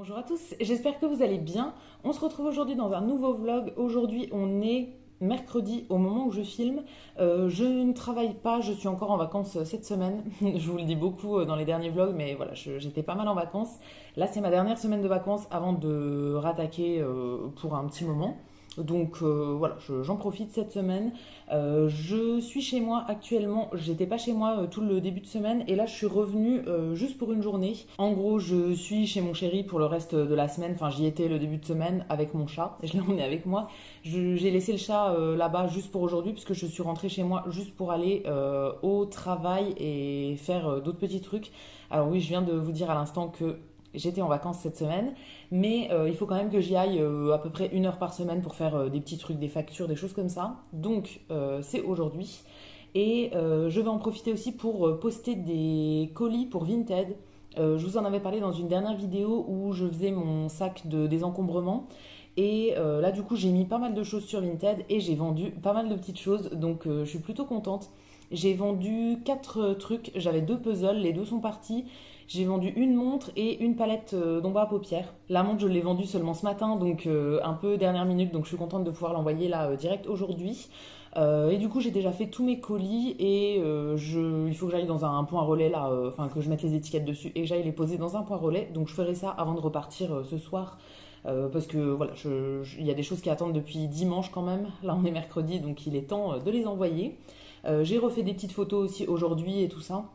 Bonjour à tous, j'espère que vous allez bien. On se retrouve aujourd'hui dans un nouveau vlog. Aujourd'hui, on est mercredi au moment où je filme. Je ne travaille pas, je suis encore en vacances cette semaine. Je vous le dis beaucoup dans les derniers vlogs, mais voilà, j'étais pas mal en vacances. Là, c'est ma dernière semaine de vacances avant de rattaquer pour un petit moment. Donc voilà, j'en profite cette semaine. Je suis chez moi actuellement. J'étais pas chez moi tout le début de semaine et là je suis revenue juste pour une journée. En gros, je suis chez mon chéri pour le reste de la semaine. Enfin, j'y étais le début de semaine avec mon chat. Je l'ai emmené avec moi. J'ai laissé le chat là-bas juste pour aujourd'hui puisque je suis rentrée chez moi juste pour aller au travail et faire d'autres petits trucs. Alors oui, je viens de vous dire à l'instant que j'étais en vacances cette semaine, mais il faut quand même que j'y aille à peu près 1 heure par semaine pour faire des petits trucs, des factures, des choses comme ça. Donc c'est aujourd'hui. Et je vais en profiter aussi pour poster des colis pour Vinted. Je vous en avais parlé dans une dernière vidéo où je faisais mon sac de désencombrement. Et là, du coup, j'ai mis pas mal de choses sur Vinted et j'ai vendu pas mal de petites choses. Donc, je suis plutôt contente. J'ai vendu 4 trucs. J'avais 2 puzzles, les 2 sont partis. J'ai vendu une montre et une palette d'ombre à paupières. La montre, je l'ai vendue seulement ce matin, donc un peu dernière minute. Donc, je suis contente de pouvoir l'envoyer là direct aujourd'hui. Et du coup, j'ai déjà fait tous mes colis et il faut que j'aille dans un point relais là, enfin que je mette les étiquettes dessus et que j'aille les poser dans un point relais. Donc, je ferai ça avant de repartir ce soir. Parce que voilà, il y a des choses qui attendent depuis dimanche quand même. Là, on est mercredi, donc il est temps de les envoyer. J'ai refait des petites photos aussi aujourd'hui et tout ça.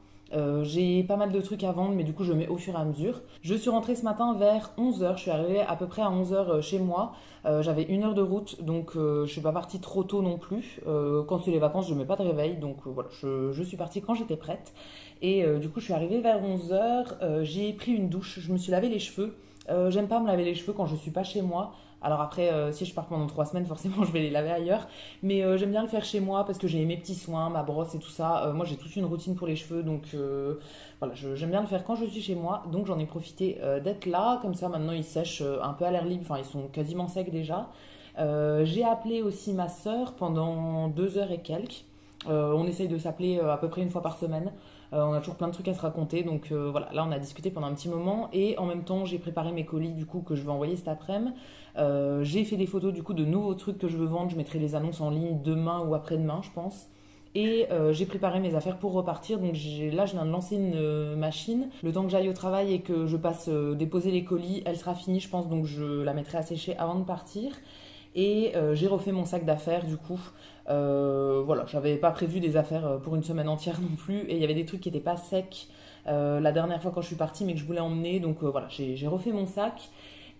J'ai pas mal de trucs à vendre, mais du coup, je mets au fur et à mesure. Je suis rentrée ce matin vers 11 heures. Je suis arrivée à peu près à 11 heures chez moi. J'avais 1 heure de route, donc je suis pas partie trop tôt non plus. Quand c'est les vacances, je mets pas de réveil, donc voilà, je suis partie quand j'étais prête. Et du coup, je suis arrivée vers 11 heures. J'ai pris une douche, je me suis lavé les cheveux. J'aime pas me laver les cheveux quand je suis pas chez moi. Alors après, si je pars pendant 3 semaines, forcément, je vais les laver ailleurs. Mais j'aime bien le faire chez moi parce que j'ai mes petits soins, ma brosse et tout ça. Moi, j'ai toute une routine pour les cheveux, donc voilà, j'aime bien le faire quand je suis chez moi. Donc j'en ai profité d'être là. Comme ça, maintenant, ils sèchent un peu à l'air libre. Enfin, ils sont quasiment secs déjà. J'ai appelé aussi ma sœur pendant 2 heures et quelques. On essaye de s'appeler à peu près une fois par semaine. On a toujours plein de trucs à se raconter. Donc voilà, là on a discuté pendant un petit moment. Et en même temps, j'ai préparé mes colis du coup que je vais envoyer cet après-midi. J'ai fait des photos du coup de nouveaux trucs que je veux vendre. Je mettrai les annonces en ligne demain ou après-demain, je pense. Et j'ai préparé mes affaires pour repartir. Donc là, je viens de lancer une machine. Le temps que j'aille au travail et que je passe déposer les colis, elle sera finie, je pense. Donc je la mettrai à sécher avant de partir. Et j'ai refait mon sac d'affaires du coup. Voilà, j'avais pas prévu des affaires pour une semaine entière non plus. Et il y avait des trucs qui étaient pas secs la dernière fois quand je suis partie, mais que je voulais emmener. Donc voilà, j'ai refait mon sac.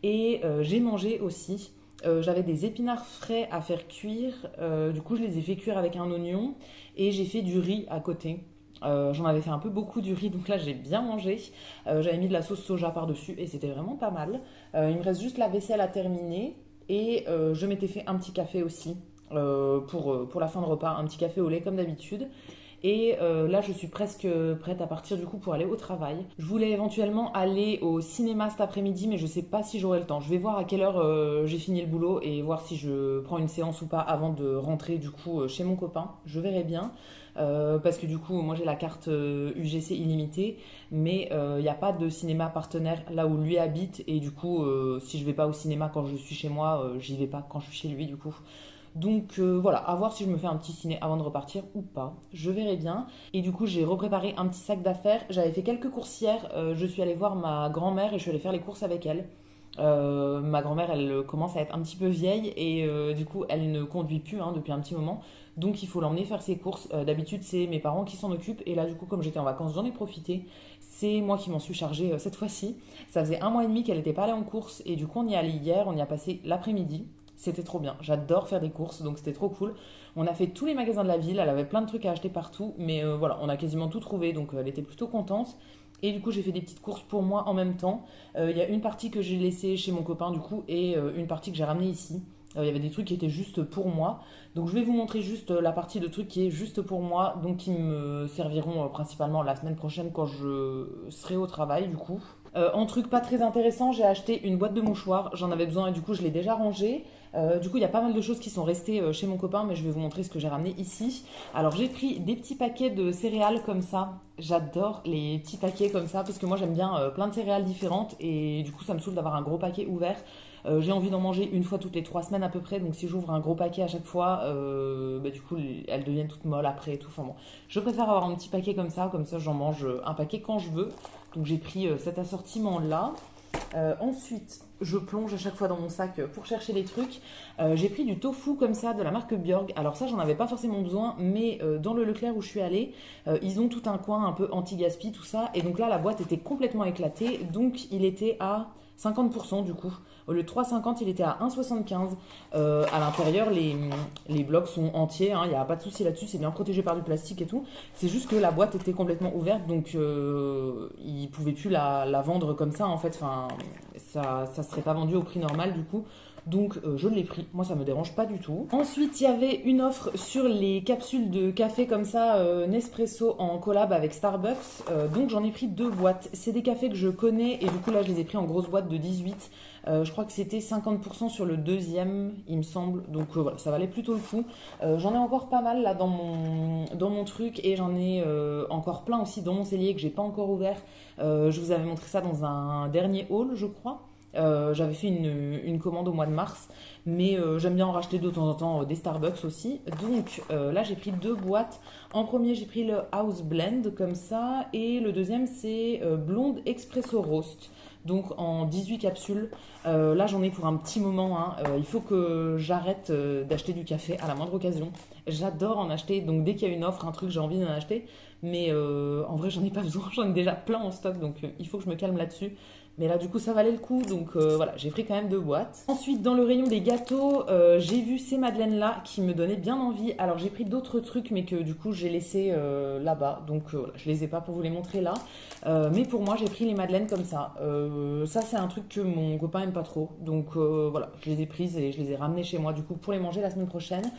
Et j'ai mangé aussi. J'avais des épinards frais à faire cuire. Du coup, je les ai fait cuire avec un oignon. Et j'ai fait du riz à côté. J'en avais fait un peu beaucoup du riz, donc là j'ai bien mangé. J'avais mis de la sauce soja par-dessus et c'était vraiment pas mal. Il me reste juste la vaisselle à terminer. Et je m'étais fait un petit café aussi pour la fin de repas, un petit café au lait comme d'habitude. Et là, je suis presque prête à partir du coup pour aller au travail. Je voulais éventuellement aller au cinéma cet après-midi, mais je sais pas si j'aurai le temps. Je vais voir à quelle heure j'ai fini le boulot et voir si je prends une séance ou pas avant de rentrer du coup chez mon copain. Je verrai bien. Parce que du coup, moi j'ai la carte UGC illimitée, mais il n'y a pas de cinéma partenaire là où lui habite. Et du coup, si je vais pas au cinéma quand je suis chez moi, j'y vais pas quand je suis chez lui du coup. Donc voilà, à voir si je me fais un petit ciné avant de repartir ou pas. Je verrai bien. Et du coup, j'ai repréparé un petit sac d'affaires. J'avais fait quelques courses hier. Je suis allée voir ma grand-mère et je suis allée faire les courses avec elle. Ma grand-mère, elle commence à être un petit peu vieille et du coup, elle ne conduit plus hein, depuis un petit moment. Donc, il faut l'emmener faire ses courses. D'habitude, c'est mes parents qui s'en occupent. Et là, du coup, comme j'étais en vacances, j'en ai profité. C'est moi qui m'en suis chargée cette fois-ci. Ça faisait 1 mois et demi qu'elle n'était pas allée en course. Et du coup, on y est allé hier. On y a passé l'après-midi. C'était trop bien. J'adore faire des courses, donc c'était trop cool. On a fait tous les magasins de la ville. Elle avait plein de trucs à acheter partout. Mais voilà, on a quasiment tout trouvé. Donc, elle était plutôt contente. Et du coup, j'ai fait des petites courses pour moi en même temps. Il y a une partie que j'ai laissée chez mon copain, du coup, et une partie que j'ai ramenée ici. Il y avait des trucs qui étaient juste pour moi. Donc, je vais vous montrer juste la partie de trucs qui est juste pour moi, donc qui me serviront principalement la semaine prochaine quand je serai au travail, du coup. En truc pas très intéressant, j'ai acheté une boîte de mouchoirs. J'en avais besoin et du coup, je l'ai déjà rangée. Du coup, il y a pas mal de choses qui sont restées chez mon copain, mais je vais vous montrer ce que j'ai ramené ici. Alors, j'ai pris des petits paquets de céréales comme ça. J'adore les petits paquets comme ça parce que moi, j'aime bien plein de céréales différentes et du coup, ça me saoule d'avoir un gros paquet ouvert. J'ai envie d'en manger une fois toutes les 3 semaines à peu près, donc si j'ouvre un gros paquet à chaque fois, bah, du coup elles deviennent toutes molles après et tout. Enfin bon, je préfère avoir un petit paquet comme ça j'en mange un paquet quand je veux. Donc j'ai pris cet assortiment là. Ensuite, je plonge à chaque fois dans mon sac pour chercher les trucs. J'ai pris du tofu comme ça de la marque Björg. Alors ça, j'en avais pas forcément besoin, mais dans le Leclerc où je suis allée, ils ont tout un coin un peu anti-gaspi, tout ça. Et donc là, la boîte était complètement éclatée. Donc il était à 50% du coup. Au lieu de 3,50, il était à 1,75. À l'intérieur, les blocs sont entiers, hein, il n'y a pas de souci là-dessus, c'est bien protégé par du plastique et tout. C'est juste que la boîte était complètement ouverte, donc ils ne pouvaient plus la vendre comme ça en fait. Enfin, ça ne serait pas vendu au prix normal du coup. Donc je l'ai pris, moi ça me dérange pas du tout. Ensuite il y avait une offre sur les capsules de café comme ça, Nespresso en collab avec Starbucks. Donc j'en ai pris 2 boîtes. C'est des cafés que je connais et du coup là je les ai pris en grosse boîte de 18. Je crois que c'était 50% sur le deuxième, il me semble. Donc voilà, ça valait plutôt le coup. J'en ai encore pas mal là dans mon truc et j'en ai encore plein aussi dans mon cellier que j'ai pas encore ouvert. Je vous avais montré ça dans un dernier haul, je crois. J'avais fait une commande au mois de mars, mais j'aime bien en racheter de temps en temps des Starbucks aussi. Donc là, j'ai pris 2 boîtes. En premier, j'ai pris le House Blend comme ça, et le deuxième, c'est Blonde Espresso Roast. Donc en 18 capsules. Là, j'en ai pour un petit moment, hein. Il faut que j'arrête d'acheter du café à la moindre occasion. J'adore en acheter, donc dès qu'il y a une offre, un truc, j'ai envie d'en acheter. Mais en vrai, j'en ai pas besoin, j'en ai déjà plein en stock, donc il faut que je me calme là-dessus. Mais là, du coup, ça valait le coup. Donc voilà, j'ai pris quand même 2 boîtes. Ensuite, dans le rayon des gâteaux, j'ai vu ces madeleines-là qui me donnaient bien envie. Alors, j'ai pris d'autres trucs, mais que du coup, j'ai laissé là-bas. Donc voilà, je les ai pas pour vous les montrer là. Mais pour moi, j'ai pris les madeleines comme ça. Ça, c'est un truc que mon copain aime pas trop. Donc voilà, je les ai prises et je les ai ramenées chez moi du coup pour les manger la semaine prochaine.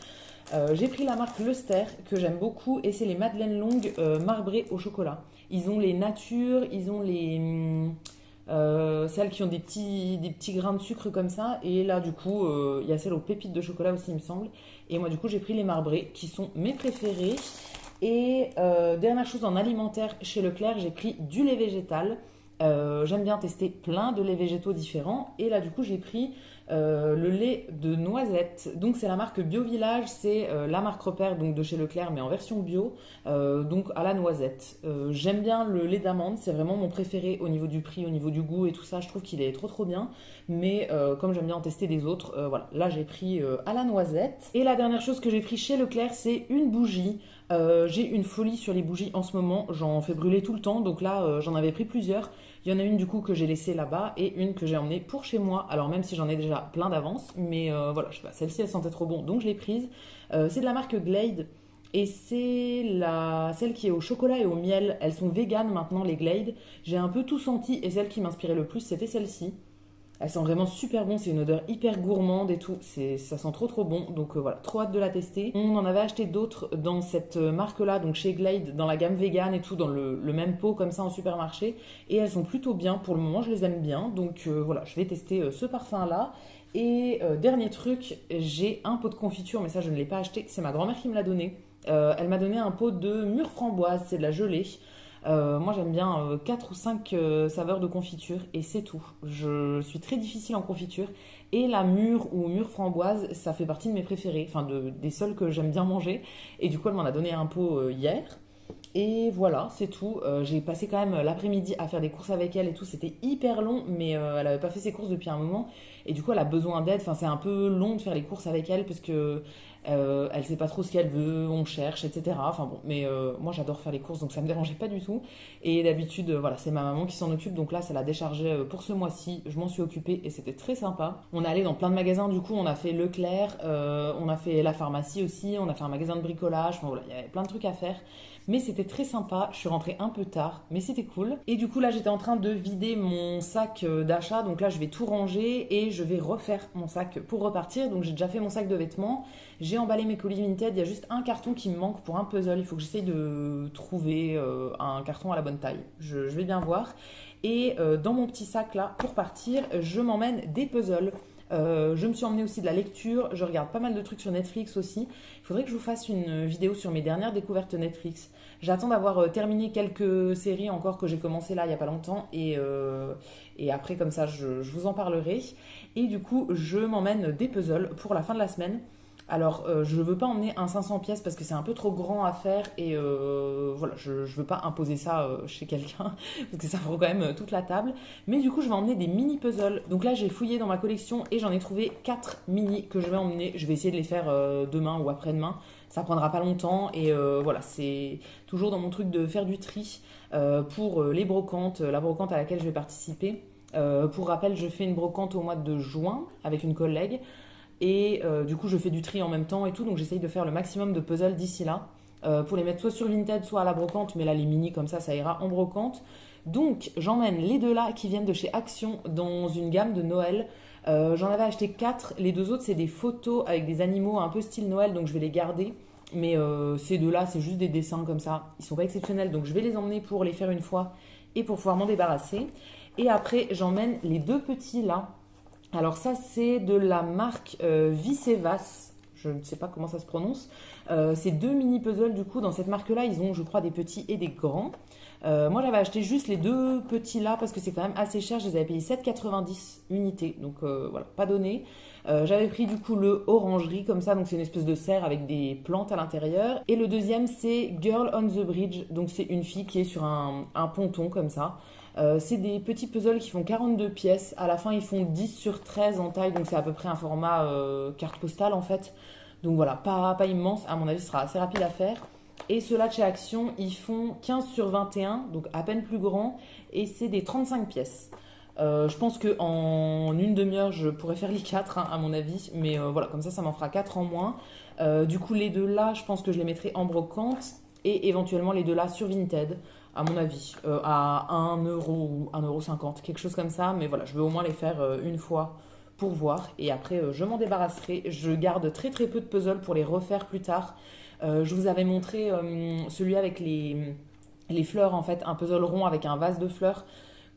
J'ai pris la marque Leuster que j'aime beaucoup et c'est les madeleines longues marbrées au chocolat. Ils ont les natures, ils ont les celles qui ont des petits grains de sucre comme ça. Et là, du coup, il y a celles aux pépites de chocolat aussi, il me semble. Et moi, du coup, j'ai pris les marbrés qui sont mes préférés. Et dernière chose en alimentaire chez Leclerc, j'ai pris du lait végétal. J'aime bien tester plein de laits végétaux différents. Et là, du coup, j'ai pris le lait de noisette. Donc, c'est la marque Bio Village. C'est la marque repère donc, de chez Leclerc, mais en version bio. Donc, à la noisette. J'aime bien le lait d'amande. C'est vraiment mon préféré au niveau du prix, au niveau du goût et tout ça. Je trouve qu'il est trop, trop bien. Mais comme j'aime bien en tester des autres, voilà. Là, j'ai pris à la noisette. Et la dernière chose que j'ai pris chez Leclerc, c'est une bougie. J'ai une folie sur les bougies en ce moment. J'en fais brûler tout le temps. Donc là, j'en avais pris plusieurs. Il y en a une du coup que j'ai laissée là-bas et une que j'ai emmenée pour chez moi. Alors même si j'en ai déjà plein d'avance, mais voilà, je sais pas, celle-ci elle sentait trop bon, donc je l'ai prise. C'est de la marque Glade et c'est celle qui est au chocolat et au miel. Elles sont véganes maintenant les Glade. J'ai un peu tout senti et celle qui m'inspirait le plus c'était celle-ci. Elle sent vraiment super bon, c'est une odeur hyper gourmande et tout, ça sent trop trop bon, donc voilà, trop hâte de la tester. On en avait acheté d'autres dans cette marque-là, donc chez Glade, dans la gamme vegan et tout, dans le même pot comme ça en supermarché, et elles sont plutôt bien, pour le moment je les aime bien, donc voilà, je vais tester ce parfum-là. Et dernier truc, j'ai un pot de confiture, mais ça je ne l'ai pas acheté, c'est ma grand-mère qui me l'a donné. Elle m'a donné un pot de mûre framboise, c'est de la gelée. Moi j'aime bien 4 ou 5 saveurs de confiture et c'est tout. Je suis très difficile en confiture et la mûre ou mûre framboise ça fait partie de mes préférés, enfin des seuls que j'aime bien manger et du coup elle m'en a donné un pot hier. Et voilà, c'est tout. J'ai passé quand même l'après-midi à faire des courses avec elle et tout. C'était hyper long, mais elle avait pas fait ses courses depuis un moment. Et du coup, elle a besoin d'aide. Enfin, c'est un peu long de faire les courses avec elle parce que elle sait pas trop ce qu'elle veut, on cherche, etc. Enfin bon, mais moi j'adore faire les courses donc ça me dérangeait pas du tout. Et d'habitude, voilà, c'est ma maman qui s'en occupe donc là ça l'a déchargé pour ce mois-ci. Je m'en suis occupée et c'était très sympa. On est allé dans plein de magasins du coup, on a fait Leclerc, on a fait la pharmacie aussi, on a fait un magasin de bricolage. Enfin voilà, il y avait plein de trucs à faire. Mais c'était très sympa, je suis rentrée un peu tard, mais c'était cool. Et du coup là j'étais en train de vider mon sac d'achat, donc là je vais tout ranger et je vais refaire mon sac pour repartir. Donc j'ai déjà fait mon sac de vêtements, j'ai emballé mes colis Vinted, il y a juste un carton qui me manque pour un puzzle, il faut que j'essaye de trouver un carton à la bonne taille, je vais bien voir. Et dans mon petit sac là, pour partir, je m'emmène des puzzles. Je me suis emmené aussi de la lecture, je regarde pas mal de trucs sur Netflix aussi. Il faudrait que je vous fasse une vidéo sur mes dernières découvertes Netflix. J'attends d'avoir terminé quelques séries encore que j'ai commencé là il y a pas longtemps et après comme ça je vous en parlerai. Et du coup je m'emmène des puzzles pour la fin de la semaine. Alors, je ne veux pas emmener un 500 pièces parce que c'est un peu trop grand à faire et voilà, je ne veux pas imposer ça chez quelqu'un parce que ça prend quand même toute la table. Mais du coup, je vais emmener des mini puzzles. Donc là, j'ai fouillé dans ma collection et j'en ai trouvé 4 mini que je vais emmener. Je vais essayer de les faire demain ou après-demain. Ça prendra pas longtemps et voilà, c'est toujours dans mon truc de faire du tri pour les brocantes, la brocante à laquelle je vais participer. Pour rappel, je fais une brocante au mois de juin avec une collègue. Et du coup, je fais du tri en même temps et tout. Donc, j'essaye de faire le maximum de puzzles d'ici là. Pour les mettre soit sur Vinted, soit à la brocante. Mais là, les mini, comme ça ira en brocante. Donc, j'emmène les deux là qui viennent de chez Action dans une gamme de Noël. J'en avais acheté 4. Les deux autres, c'est des photos avec des animaux un peu style Noël. Donc, je vais les garder. Mais ces deux-là, c'est juste des dessins comme ça. Ils sont pas exceptionnels. Donc, je vais les emmener pour les faire une fois et pour pouvoir m'en débarrasser. Et après, j'emmène les deux petits là. Alors ça, c'est de la marque Vicevas. Je ne sais pas comment ça se prononce. C'est deux mini puzzles du coup. Dans cette marque-là, ils ont, je crois, des petits et des grands. Moi, j'avais acheté juste les deux petits là parce que c'est quand même assez cher. Je les avais payés 7,90 unités. Donc voilà, pas donné. J'avais pris du coup le orangerie comme ça. Donc c'est une espèce de serre avec des plantes à l'intérieur. Et le deuxième, c'est Girl on the Bridge. Donc c'est une fille qui est sur un ponton comme ça. C'est des petits puzzles qui font 42 pièces. À la fin, ils font 10 sur 13 en taille, donc c'est à peu près un format carte postale en fait. Donc voilà, pas immense. À mon avis, ce sera assez rapide à faire. Et ceux-là de chez Action, ils font 15 sur 21, donc à peine plus grand. Et c'est des 35 pièces. Je pense qu'en une demi-heure, je pourrais faire les 4, hein, à mon avis. Mais voilà, comme ça m'en fera 4 en moins. Du coup, les deux là, je pense que je les mettrai en brocante. Et éventuellement les deux là sur Vinted à mon avis, à 1 euro ou 1,50 €, quelque chose comme ça. Mais voilà, je vais au moins les faire une fois pour voir. Et après, je m'en débarrasserai. Je garde très très peu de puzzles pour les refaire plus tard. Je vous avais montré celui avec les fleurs, en fait, un puzzle rond avec un vase de fleurs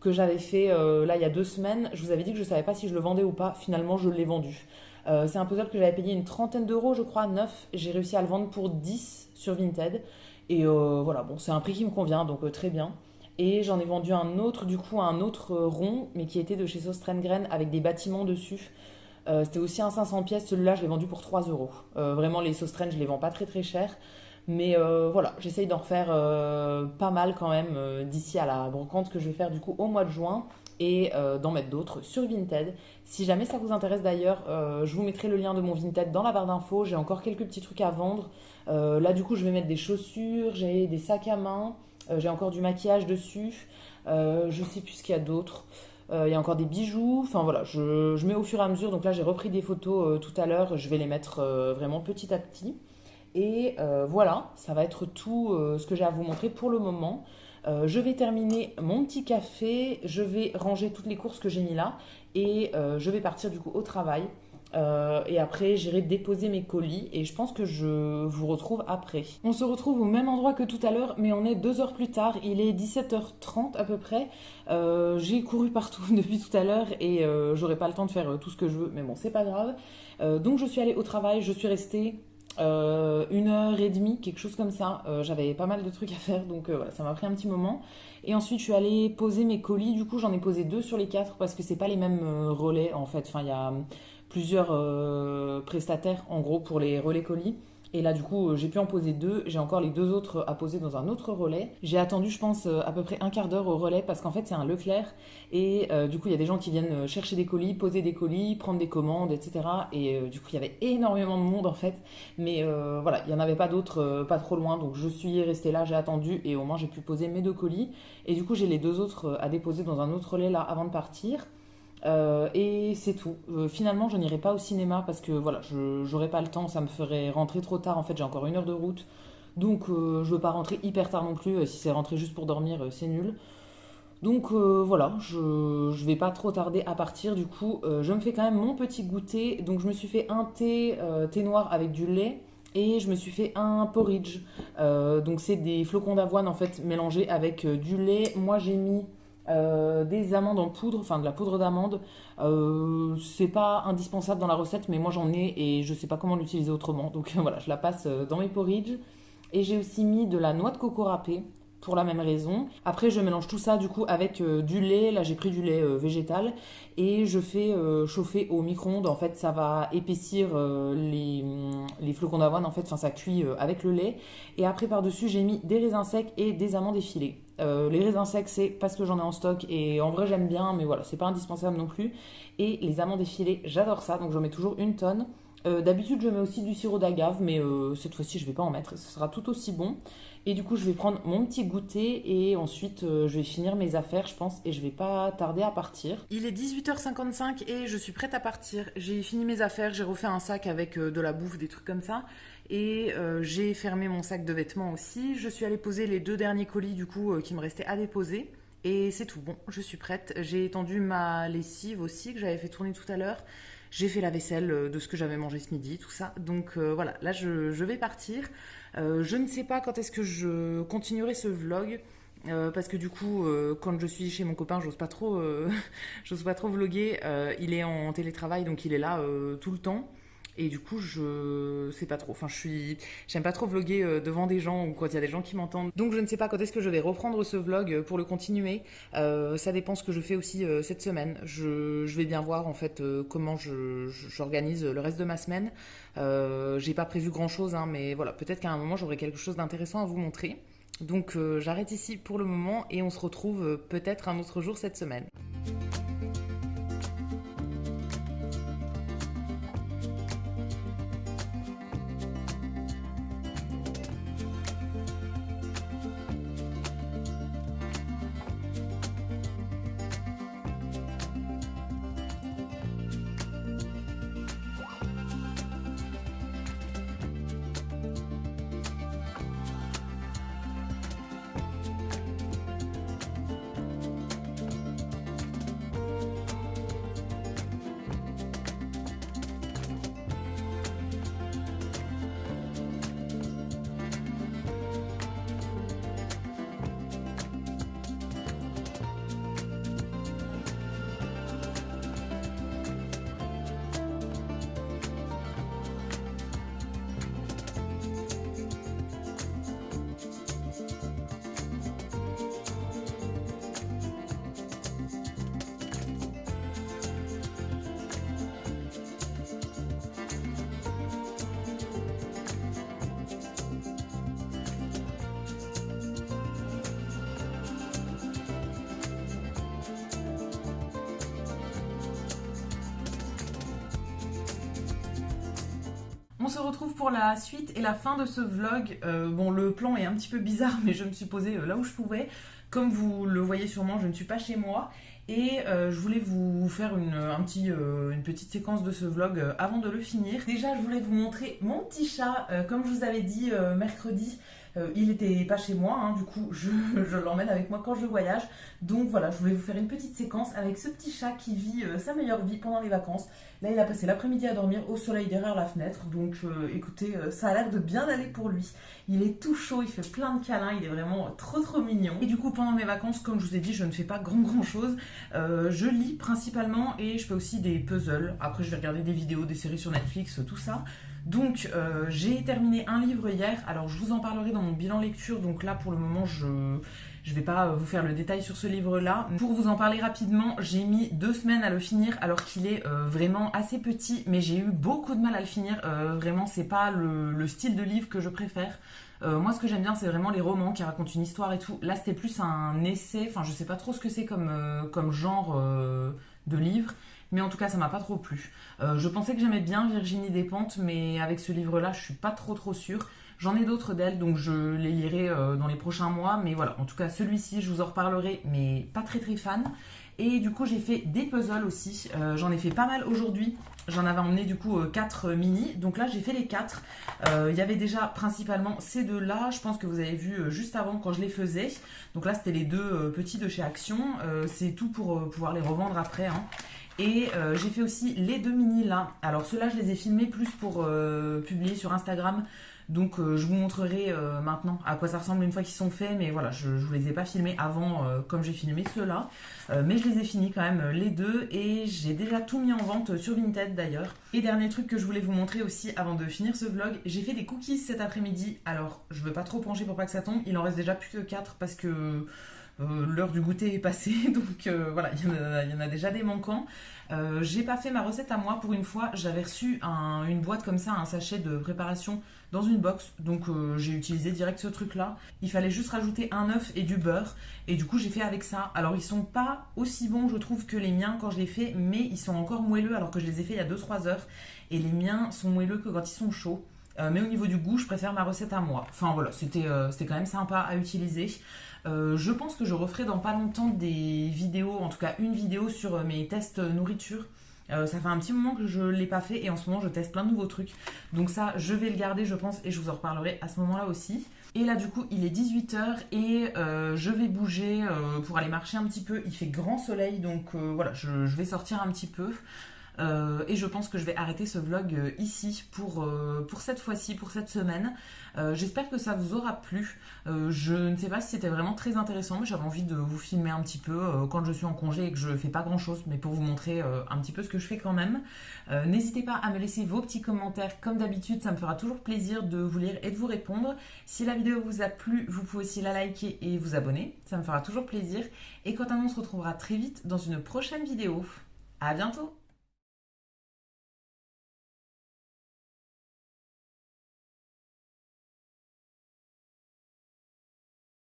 que j'avais fait là il y a 2 semaines. Je vous avais dit que je ne savais pas si je le vendais ou pas. Finalement, je l'ai vendu. C'est un puzzle que j'avais payé une trentaine d'euros, je crois, 9. J'ai réussi à le vendre pour 10 sur Vinted. Et voilà, bon, c'est un prix qui me convient, donc très bien. Et j'en ai vendu un autre, du coup, un autre rond, mais qui était de chez Sostrengren avec des bâtiments dessus. C'était aussi un 500 pièces, celui-là, je l'ai vendu pour 3 euros. Vraiment, les Sostren, je les vends pas très très cher. Mais voilà, j'essaye d'en refaire pas mal quand même d'ici à la brocante que je vais faire du coup au mois de juin et d'en mettre d'autres sur Vinted. Si jamais ça vous intéresse d'ailleurs, je vous mettrai le lien de mon Vinted dans la barre d'infos. J'ai encore quelques petits trucs à vendre. Là du coup je vais mettre des chaussures, j'ai des sacs à main, j'ai encore du maquillage dessus. Je sais plus ce qu'il y a d'autre. Il y a encore des bijoux. Enfin voilà, je mets au fur et à mesure. Donc là j'ai repris des photos tout à l'heure. Je vais les mettre vraiment petit à petit. Et voilà, ça va être tout ce que j'ai à vous montrer pour le moment. Je vais terminer mon petit café, je vais ranger toutes les courses que j'ai mis là et je vais partir du coup au travail. Et après, j'irai déposer mes colis et je pense que je vous retrouve après. On se retrouve au même endroit que tout à l'heure, mais on est 2 heures plus tard. Il est 17h30 à peu près. J'ai couru partout depuis tout à l'heure et j'aurai pas le temps de faire tout ce que je veux, mais bon, c'est pas grave. Donc, je suis allée au travail, je suis restée 1 heure et demie, quelque chose comme ça. J'avais pas mal de trucs à faire, donc voilà, ça m'a pris un petit moment. Et ensuite, je suis allée poser mes colis. Du coup, j'en ai posé 2 sur les 4 parce que c'est pas les mêmes relais en fait. Enfin, il y a plusieurs prestataires en gros pour les relais colis. Et là, du coup, j'ai pu en poser 2. J'ai encore les 2 autres à poser dans un autre relais. J'ai attendu, je pense, à peu près un quart d'heure au relais parce qu'en fait, c'est un Leclerc. Et du coup, il y a des gens qui viennent chercher des colis, poser des colis, prendre des commandes, etc. Et du coup, il y avait énormément de monde en fait. Mais voilà, il n'y en avait pas d'autres pas trop loin. Donc, je suis restée là, j'ai attendu et au moins, j'ai pu poser mes 2 colis. Et du coup, j'ai les 2 autres à déposer dans un autre relais là avant de partir. Et c'est tout. Finalement, je n'irai pas au cinéma parce que voilà, je n'aurai pas le temps, ça me ferait rentrer trop tard. En fait, j'ai encore 1 heure de route, donc je veux pas rentrer hyper tard non plus. Si c'est rentrer juste pour dormir, c'est nul. Donc voilà, je vais pas trop tarder à partir. Du coup, je me fais quand même mon petit goûter. Donc je me suis fait un thé noir avec du lait. Et je me suis fait un porridge. Donc c'est des flocons d'avoine en fait mélangés avec du lait. Moi j'ai mis des amandes en poudre, enfin de la poudre d'amande. C'est pas indispensable dans la recette, mais moi j'en ai et je sais pas comment l'utiliser autrement. Donc voilà, je la passe dans mes porridge. Et j'ai aussi mis de la noix de coco râpée pour la même raison. Après, je mélange tout ça du coup avec du lait. Là, j'ai pris du lait végétal et je fais chauffer au micro-ondes. En fait, ça va épaissir les flocons d'avoine. En fait, enfin, ça cuit avec le lait. Et après, par-dessus, j'ai mis des raisins secs et des amandes effilées. Les raisins secs, c'est parce que j'en ai en stock et en vrai, j'aime bien, mais voilà, c'est pas indispensable non plus. Et les amandes effilées, j'adore ça, donc j'en mets toujours une tonne. D'habitude, je mets aussi du sirop d'agave, mais cette fois-ci, je vais pas en mettre. Ce sera tout aussi bon. Et du coup, je vais prendre mon petit goûter et ensuite, je vais finir mes affaires, je pense, et je vais pas tarder à partir. Il est 18h55 et je suis prête à partir. J'ai fini mes affaires, j'ai refait un sac avec de la bouffe, des trucs comme ça. Et j'ai fermé mon sac de vêtements aussi. Je suis allée poser les 2 derniers colis, du coup, qui me restaient à déposer. Et c'est tout bon, je suis prête. J'ai étendu ma lessive aussi, que j'avais fait tourner tout à l'heure. J'ai fait la vaisselle de ce que j'avais mangé ce midi, tout ça. Donc voilà, là je vais partir. Je ne sais pas quand est-ce que je continuerai ce vlog. Parce que du coup, quand je suis chez mon copain, j'ose pas trop, j'ose pas trop vlogger. Il est en télétravail, donc il est là tout le temps. Et du coup, je sais pas trop. Enfin, j'aime pas trop vloguer devant des gens ou quand il y a des gens qui m'entendent. Donc, je ne sais pas quand est-ce que je vais reprendre ce vlog pour le continuer. Ça dépend ce que je fais aussi cette semaine. Je vais bien voir en fait comment j'organise le reste de ma semaine. J'ai pas prévu grand chose, hein, mais voilà, peut-être qu'à un moment j'aurai quelque chose d'intéressant à vous montrer. Donc, j'arrête ici pour le moment et on se retrouve peut-être un autre jour cette semaine. On se retrouve pour la suite et la fin de ce vlog. Bon, le plan est un petit peu bizarre, mais je me suis posée là où je pouvais. Comme vous le voyez sûrement, je ne suis pas chez moi. Et je voulais vous faire une petite séquence de ce vlog avant de le finir. Déjà, je voulais vous montrer mon petit chat. Comme je vous avais dit mercredi, il n'était pas chez moi, hein, du coup je l'emmène avec moi quand je voyage. Donc voilà, je voulais vous faire une petite séquence avec ce petit chat qui vit sa meilleure vie pendant les vacances. Là, il a passé l'après-midi à dormir au soleil derrière la fenêtre. Donc écoutez, ça a l'air de bien aller pour lui. Il est tout chaud, il fait plein de câlins, il est vraiment trop mignon. Et du coup, pendant mes vacances, comme je vous ai dit, je ne fais pas grand chose. Je lis principalement et je fais aussi des puzzles. Après, je vais regarder des vidéos, des séries sur Netflix, tout ça. Donc, j'ai terminé un livre hier. Alors, je vous en parlerai dans mon bilan lecture. Donc là, pour le moment, je vais pas vous faire le détail sur ce livre-là. Pour vous en parler rapidement, j'ai mis 2 semaines à le finir alors qu'il est vraiment assez petit. Mais j'ai eu beaucoup de mal à le finir. Vraiment, c'est pas le style de livre que je préfère. Moi, ce que j'aime bien, c'est vraiment les romans qui racontent une histoire et tout. Là, c'était plus un essai. Enfin, je sais pas trop ce que c'est comme genre de livre. Mais en tout cas, ça m'a pas trop plu. Je pensais que j'aimais bien Virginie Despentes, mais avec ce livre-là, je suis pas trop sûre. J'en ai d'autres d'elle, donc je les lirai dans les prochains mois. Mais voilà, en tout cas, celui-ci, je vous en reparlerai, mais pas très fan. Et du coup, j'ai fait des puzzles aussi. J'en ai fait pas mal aujourd'hui. J'en avais emmené du coup 4 mini. Donc là, j'ai fait les 4. Il y avait déjà principalement ces deux-là. Je pense que vous avez vu juste avant quand je les faisais. Donc là, c'était les 2 petits de chez Action. C'est tout pour pouvoir les revendre après, hein. Et j'ai fait aussi les 2 mini là. Alors ceux-là, je les ai filmés plus pour publier sur Instagram. Donc je vous montrerai maintenant à quoi ça ressemble une fois qu'ils sont faits, mais voilà, je ne vous les ai pas filmés avant comme j'ai filmé ceux-là. Mais je les ai finis quand même les deux et j'ai déjà tout mis en vente sur Vinted d'ailleurs. Et dernier truc que je voulais vous montrer aussi avant de finir ce vlog, j'ai fait des cookies cet après-midi. Alors je veux pas trop pencher pour pas que ça tombe, il en reste déjà plus que 4 parce que l'heure du goûter est passée, donc voilà, il y en a déjà des manquants. J'ai pas fait ma recette à moi pour une fois, j'avais reçu une boîte comme ça, un sachet de préparation dans une box, donc j'ai utilisé direct ce truc là. Il fallait juste rajouter un œuf et du beurre, et du coup j'ai fait avec ça. Alors ils sont pas aussi bons je trouve que les miens quand je les fais, mais ils sont encore moelleux alors que je les ai fait il y a 2-3 heures, et les miens sont moelleux que quand ils sont chauds. Mais au niveau du goût, je préfère ma recette à moi. Enfin voilà, c'était quand même sympa à utiliser. Je pense que je referai dans pas longtemps des vidéos, en tout cas une vidéo sur mes tests nourriture. Ça fait un petit moment que je ne l'ai pas fait et en ce moment je teste plein de nouveaux trucs. Donc ça, je vais le garder je pense et je vous en reparlerai à ce moment-là aussi. Et là du coup, il est 18 h et je vais bouger pour aller marcher un petit peu. Il fait grand soleil donc voilà, je vais sortir un petit peu. Et je pense que je vais arrêter ce vlog ici pour cette fois-ci, pour cette semaine. J'espère que ça vous aura plu. Je ne sais pas si c'était vraiment très intéressant, mais j'avais envie de vous filmer un petit peu quand je suis en congé et que je fais pas grand-chose, mais pour vous montrer un petit peu ce que je fais quand même. N'hésitez pas à me laisser vos petits commentaires comme d'habitude, ça me fera toujours plaisir de vous lire et de vous répondre. Si la vidéo vous a plu, vous pouvez aussi la liker et vous abonner, ça me fera toujours plaisir. Et quant à nous, on se retrouvera très vite dans une prochaine vidéo. À bientôt!